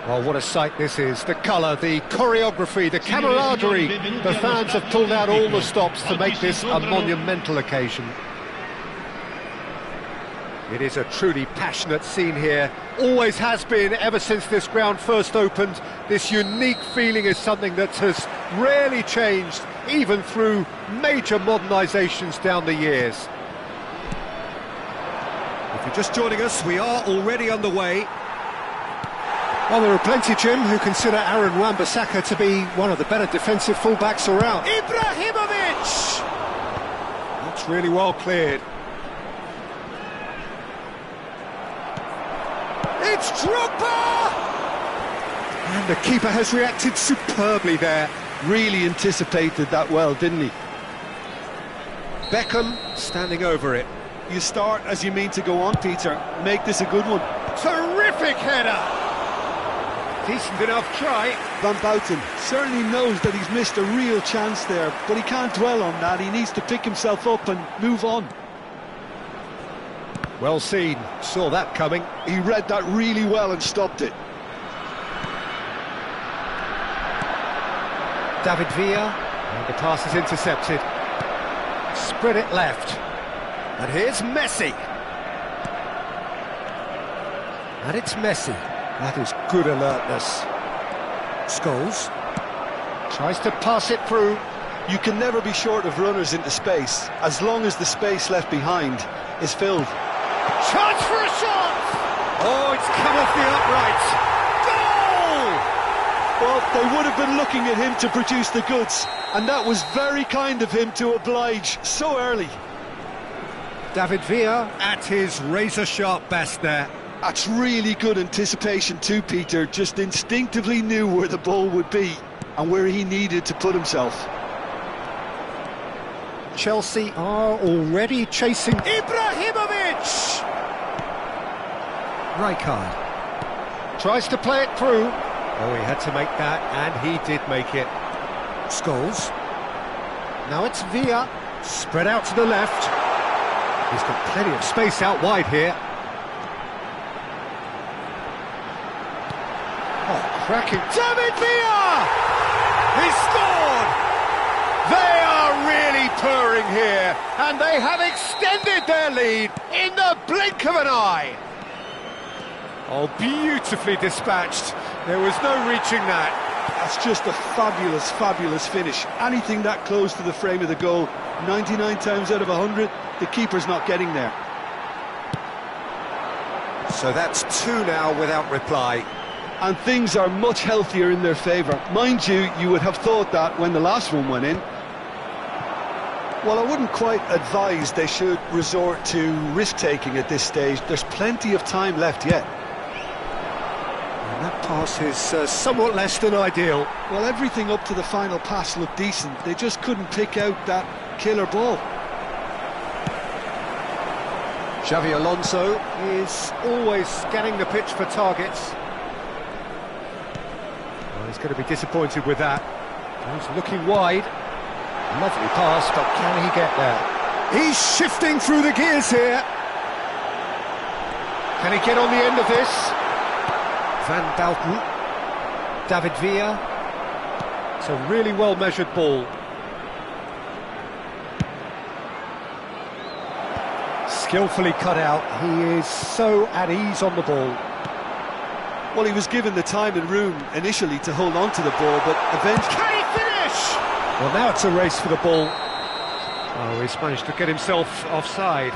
Well, what a sight this is. The colour, the choreography, the camaraderie. The fans have pulled out all the stops to make this a monumental occasion. It is a truly passionate scene here. Always has been ever since this ground first opened. This unique feeling is something that has rarely changed, even through major modernisations down the years. If you're just joining us, we are already underway. Well, there are plenty, Jim, who consider Aaron Wan-Bissaka to be one of the better defensive fullbacks around. Ibrahimovic! That's really well cleared. It's Drogba! And the keeper has reacted superbly there. Really anticipated that well, didn't he? Beckham standing over it. You start as you mean to go on, Peter. Make this a good one. Terrific header! Decent enough try. Van Bouten certainly knows that he's missed a real chance there, but he can't dwell on that. He needs to pick himself up and move on. Well seen, saw that coming. He read that really well and stopped it. David Villa, and the pass is intercepted. Spread it left. And here's Messi. And it's Messi. That is good alertness. Scholes tries to pass it through. You can never be short of runners into space, as long as the space left behind is filled. Chance for a shot! Oh, it's come off the uprights. Goal! Well, they would have been looking at him to produce the goods, and that was very kind of him to oblige so early. David Villa at his razor-sharp best there. That's really good anticipation too, Peter. Just instinctively knew where the ball would be and where he needed to put himself. Chelsea are already chasing Ibrahimovic! Rijkaard tries to play it through. Oh, he had to make that, and he did make it. Scholes. Now it's Villa. Spread out to the left. He's got plenty of space out wide here. Oh, cracking. David Villa! He scored! They are really purring here, and they have extended their lead in the blink of an eye. Oh, beautifully dispatched. There was no reaching that. That's just a fabulous, fabulous finish. Anything that close to the frame of the goal, 99 times out of 100, the keeper's not getting there. So that's two now without reply. And things are much healthier in their favour. Mind you, you would have thought that when the last one went in. Well, I wouldn't quite advise they should resort to risk-taking at this stage. There's plenty of time left yet. And that pass is somewhat less than ideal. Well, everything up to the final pass looked decent. They just couldn't pick out that killer ball. Xavi Alonso is always scanning the pitch for targets. Well, he's going to be disappointed with that. He's looking wide. Lovely pass, but can he get there? He's shifting through the gears here. Can he get on the end of this? Van Bouten. David Villa. It's a really well-measured ball. Skillfully cut out. He is so at ease on the ball. Well, he was given the time and room initially to hold on to the ball, but eventually... Can he finish? Well, now it's a race for the ball. Oh, he's managed to get himself offside.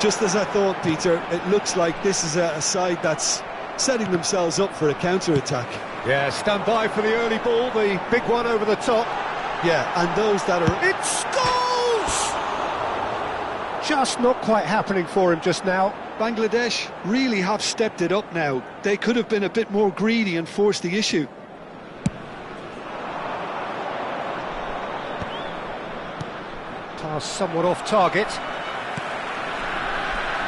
Just as I thought, Peter, it looks like this is a side that's setting themselves up for a counter-attack. Yeah, stand by for the early ball, the big one over the top. Yeah, and those that are... It scores! Just not quite happening for him just now. Bangladesh really have stepped it up now. They could have been a bit more greedy and forced the issue. Pass somewhat off target.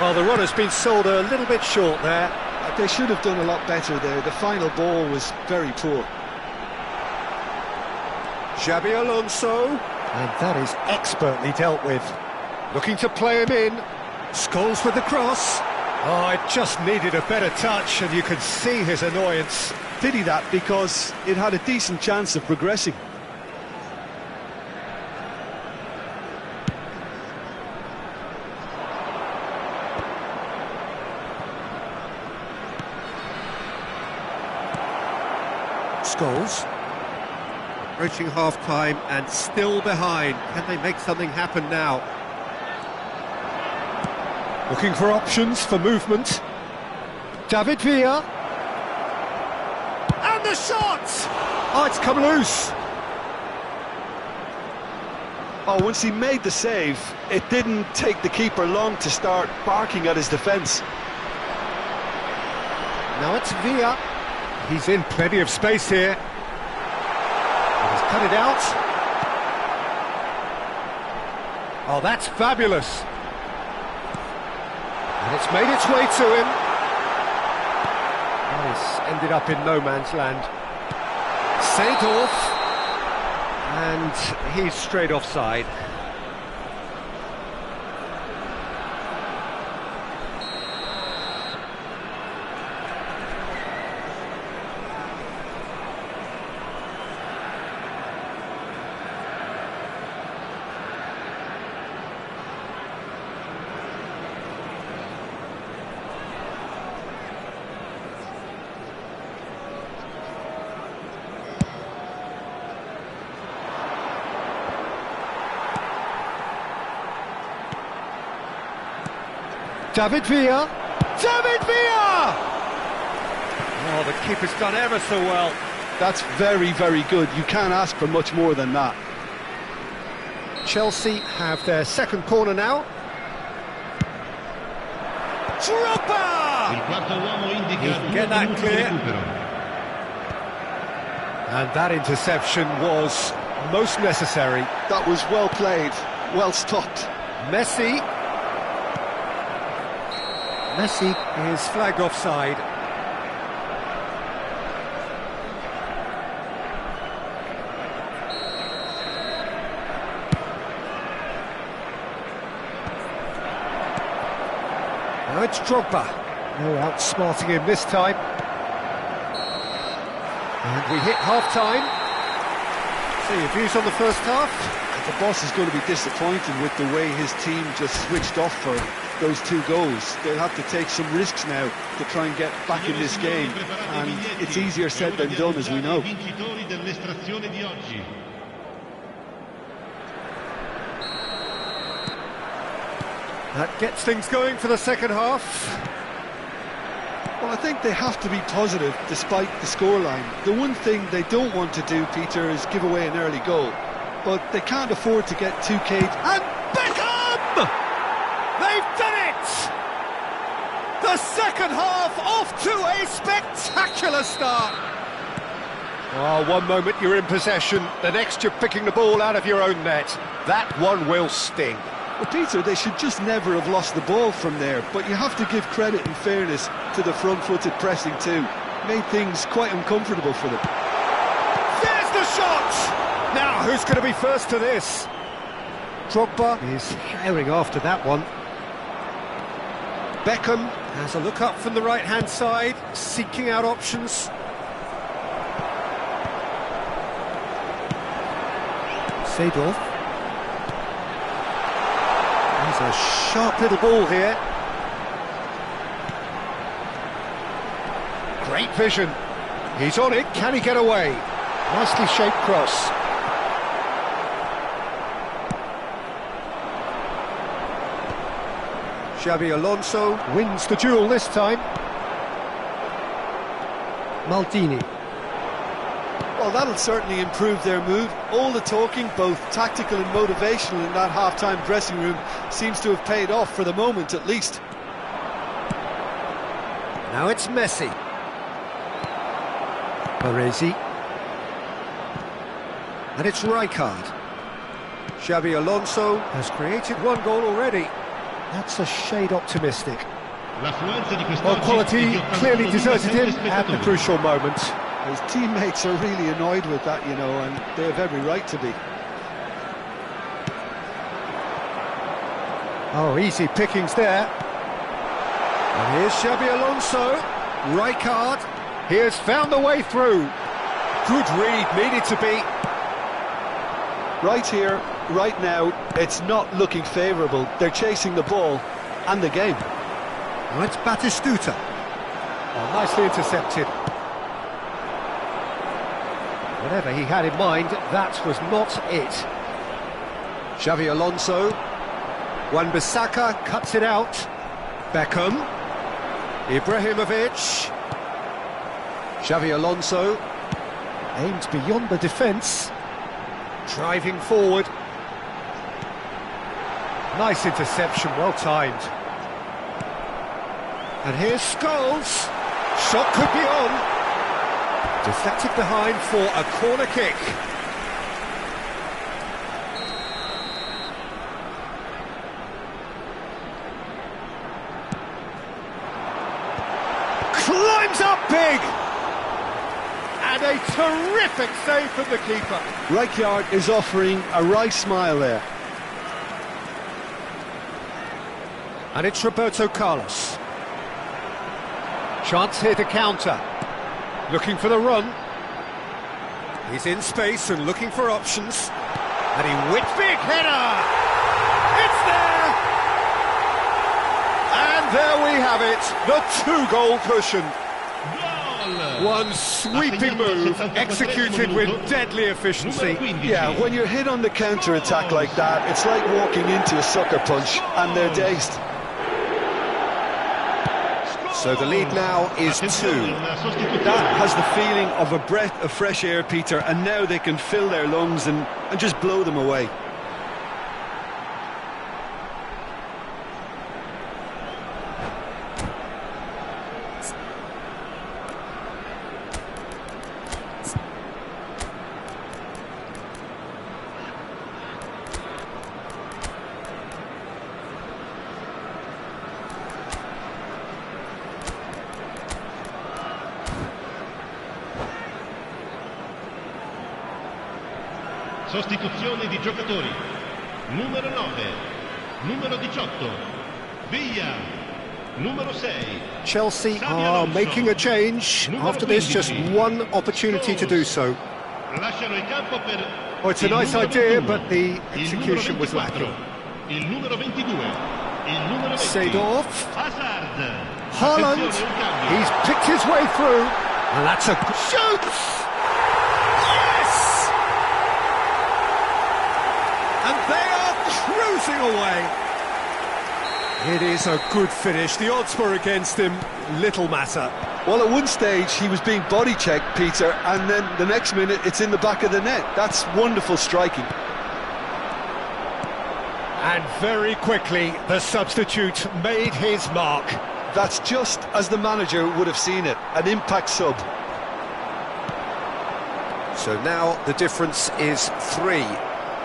Well, the runner's been sold a little bit short there. They should have done a lot better there. The final ball was very poor. Xabi Alonso. And that is expertly dealt with. Looking to play him in. Scholes with the cross. Oh, it just needed a better touch, and you could see his annoyance. Pity that, because it had a decent chance of progressing. Scholes. Approaching half-time and still behind. Can they make something happen now? Looking for options for movement. David Villa. And the shot! Oh, it's come loose. Oh, once he made the save, it didn't take the keeper long to start barking at his defence. Now it's Villa. He's in plenty of space here. He's cut it out. Oh, that's fabulous. And it's made its way to him. Oh, he's ended up in no man's land. Seedorf. And he's straight offside. David Villa! David Villa! Oh, the keeper's done ever so well. That's very, very good. You can't ask for much more than that. Chelsea have their second corner now. Drogba! He can get that clear. And that interception was most necessary. That was well played, well stopped. Messi is flagged offside. Now it's Drogba. No outsmarting him this time. And we hit half-time. So your views on the first half? The boss is going to be disappointed with the way his team just switched off for those two goals. They'll have to take some risks now to try and get back in this game, and it's easier said than done, as we know. That gets things going for the second half. Well, I think they have to be positive despite the scoreline. The one thing they don't want to do, Peter, is give away an early goal, but they can't afford to get too caged. And Beckham! They've done it! The second half off to a spectacular start. Oh, one moment you're in possession, the next you're picking the ball out of your own net. That one will sting. Well, Peter, they should just never have lost the ball from there, but you have to give credit and fairness to the front-footed pressing too. Made things quite uncomfortable for them. There's the shot! Now, who's going to be first to this? Drogba is herring after that one. Beckham has a look up from the right-hand side, seeking out options. Seedorf. He's a sharp little ball here. Great vision. He's on it. Can he get away? Nicely shaped cross. Xabi Alonso wins the duel this time. Maldini. Well, that'll certainly improve their mood. All the talking, both tactical and motivational, in that half-time dressing room seems to have paid off for the moment, at least. Now it's Messi. Baresi. And it's Rijkaard. Xabi Alonso has created one goal already. That's a shade optimistic. Well, quality clearly deserted him at the crucial moment. His teammates are really annoyed with that, you know, and they have every right to be. Oh, easy pickings there. And here's Xabi Alonso. Rijkaard, he has found the way through. Good read, needed to be. Right here, right now, it's not looking favourable. They're chasing the ball and the game. Well, it's Batistuta. Oh, nicely intercepted. Whatever he had in mind, that was not it. Xabi Alonso. Wan-Bissaka cuts it out. Beckham. Ibrahimovic. Xabi Alonso. Aimed beyond the defence. Driving forward. Nice interception, well timed. And here's Scholes. Shot could be on. Deflected behind for a corner kick. Climbs up big! And a terrific save from the keeper. Rijkaard is offering a wry smile there. And it's Roberto Carlos. Chance here to counter. Looking for the run. He's in space and looking for options. And he whips big header! It's there! And there we have it, the two-goal cushion. One sweeping move, executed with deadly efficiency. Yeah, when you're hit on the counter-attack like that, it's like walking into a sucker punch, and they're dazed. So the lead now is 2. That has the feeling of a breath of fresh air, Peter, and now they can fill their lungs and just blow them away. Sostituzione di giocatori. Numero 9, numero 18, Villa, numero 6. Chelsea are making a change. After this, just one opportunity to do so. Lasciano il campo per Oh, it's a nice idea, but the execution was lacking. Il numero 22, il numero 20. Seedorf. Hazard. Haaland. He's picked his way through. And that's a shoot! Yes! And they are cruising away. It is a good finish. The odds were against him. Little matter. Well, at one stage he was being body checked, Peter, and then the next minute it's in the back of the net. That's wonderful striking. And very quickly the substitute made his mark. That's just as the manager would have seen it, an impact sub. So now the difference is 3.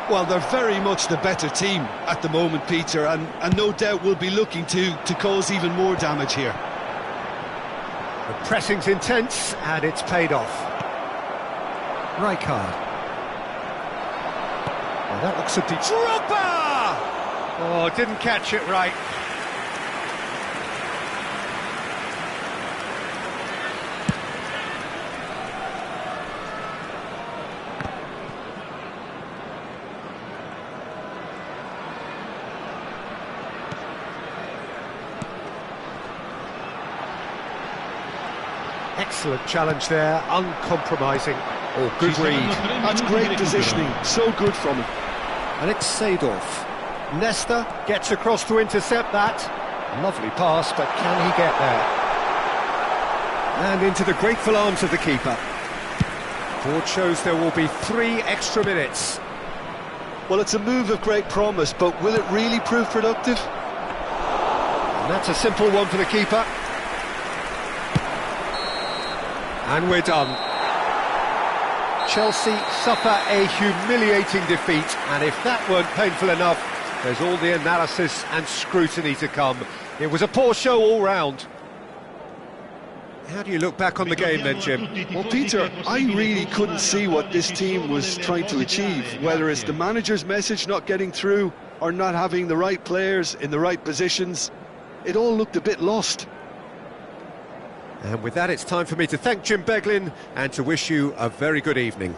Well, they're very much the better team at the moment, Peter, and no doubt will be looking to cause even more damage here. The pressing's intense, and it's paid off. Rijkaard. Oh, that looks a deep... Drogba! Oh, didn't catch it right. Excellent challenge there, uncompromising. Oh, good read. That's great positioning, so good from him. And it's Seedorf. Nesta gets across to intercept that. Lovely pass, but can he get there? And into the grateful arms of the keeper. Board shows there will be 3 extra minutes. Well, it's a move of great promise, but will it really prove productive? And that's a simple one for the keeper. And we're done. Chelsea suffer a humiliating defeat, and if that weren't painful enough, there's all the analysis and scrutiny to come. It was a poor show all round. How do you look back on the game then, Jim? Well, Peter, I really couldn't see what this team was trying to achieve, whether it's the manager's message not getting through or not having the right players in the right positions. It all looked a bit lost. And with that, it's time for me to thank Jim Beglin and to wish you a very good evening.